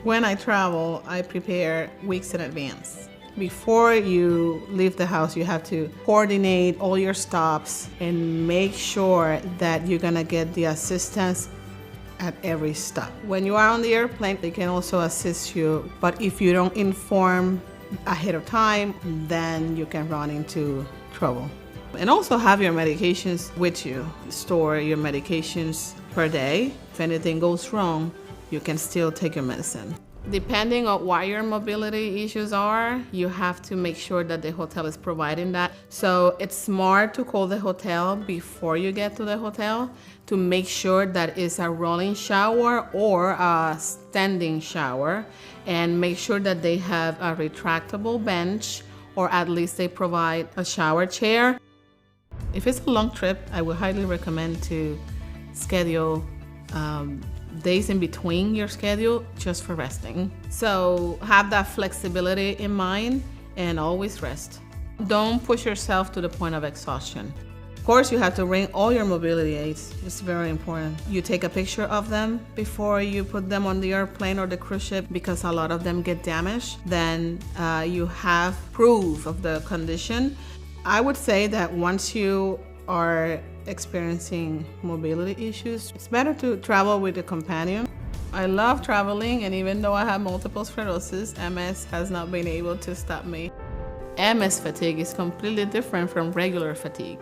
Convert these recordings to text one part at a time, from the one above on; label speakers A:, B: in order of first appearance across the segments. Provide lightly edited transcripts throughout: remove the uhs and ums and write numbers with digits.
A: When I travel, I prepare weeks in advance. Before you leave the house, you have to coordinate all your stops and make sure that you're gonna get the assistance at every stop. When you are on the airplane, they can also assist you, but if you don't inform ahead of time, then you can run into trouble. And also have your medications with you. Store your medications per day. If anything goes wrong, you can still take your medicine. Depending on what your mobility issues are, you have to make sure that the hotel is providing that. So it's smart to call the hotel before you get to the hotel to make sure that it's a rolling shower or a standing shower, and make sure that they have a retractable bench, or at least they provide a shower chair. If it's a long trip, I would highly recommend to schedule days in between your schedule just for resting. So have that flexibility in mind and always rest. Don't push yourself to the point of exhaustion. Of course, you have to bring all your mobility aids. It's very important. You take a picture of them before you put them on the airplane or the cruise ship, because a lot of them get damaged. Then you have proof of the condition. I would say that once you are experiencing mobility issues, it's better to travel with a companion. I love traveling, and even though I have multiple sclerosis, MS has not been able to stop me. MS fatigue is completely different from regular fatigue.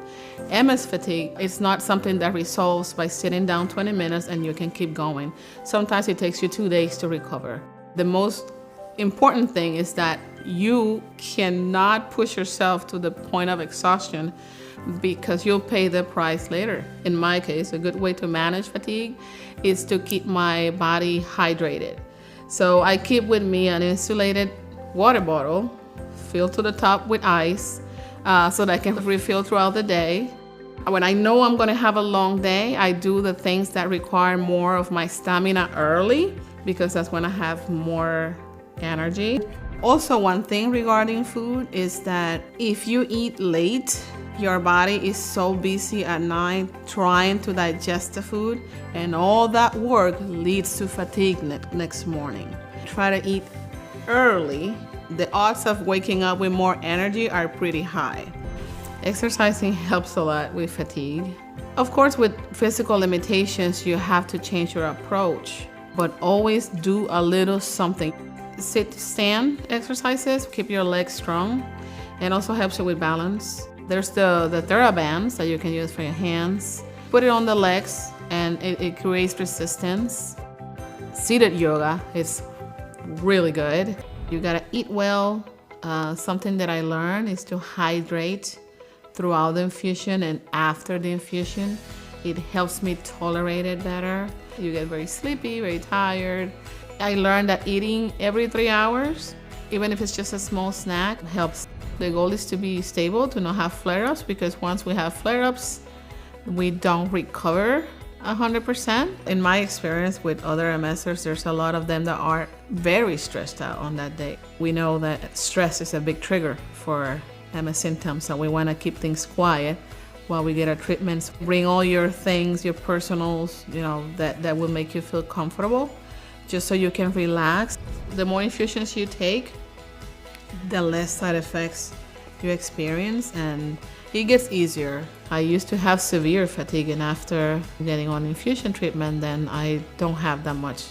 A: MS fatigue is not something that resolves by sitting down 20 minutes and you can keep going. Sometimes it takes you 2 days to recover. The most important thing is that you cannot push yourself to the point of exhaustion, because you'll pay the price later. In my case, a good way to manage fatigue is to keep my body hydrated. So I keep with me an insulated water bottle filled to the top with ice so that I can refill throughout the day. When I know I'm gonna have a long day, I do the things that require more of my stamina early, because that's when I have more energy. Also, one thing regarding food is that if you eat late, your body is so busy at night trying to digest the food, and all that work leads to fatigue next morning. Try to eat early. The odds of waking up with more energy are pretty high. Exercising helps a lot with fatigue. Of course, with physical limitations, you have to change your approach, but always do a little something. Sit-stand exercises, keep your legs strong, and also helps you with balance. There's the TheraBands that you can use for your hands. Put it on the legs and it creates resistance. Seated yoga is really good. You gotta eat well. Something that I learned is to hydrate throughout the infusion and after the infusion. It helps me tolerate it better. You get very sleepy, very tired. I learned that eating every 3 hours, even if it's just a small snack, helps. The goal is to be stable, to not have flare-ups, because once we have flare-ups, we don't recover 100%. In my experience with other MSers, there's a lot of them that are very stressed out on that day. We know that stress is a big trigger for MS symptoms, so we want to keep things quiet while we get our treatments. Bring all your things, your personals, that will make you feel comfortable, just so you can relax. The more infusions you take, the less side effects you experience, and it gets easier. I used to have severe fatigue, and after getting on infusion treatment, then I don't have that much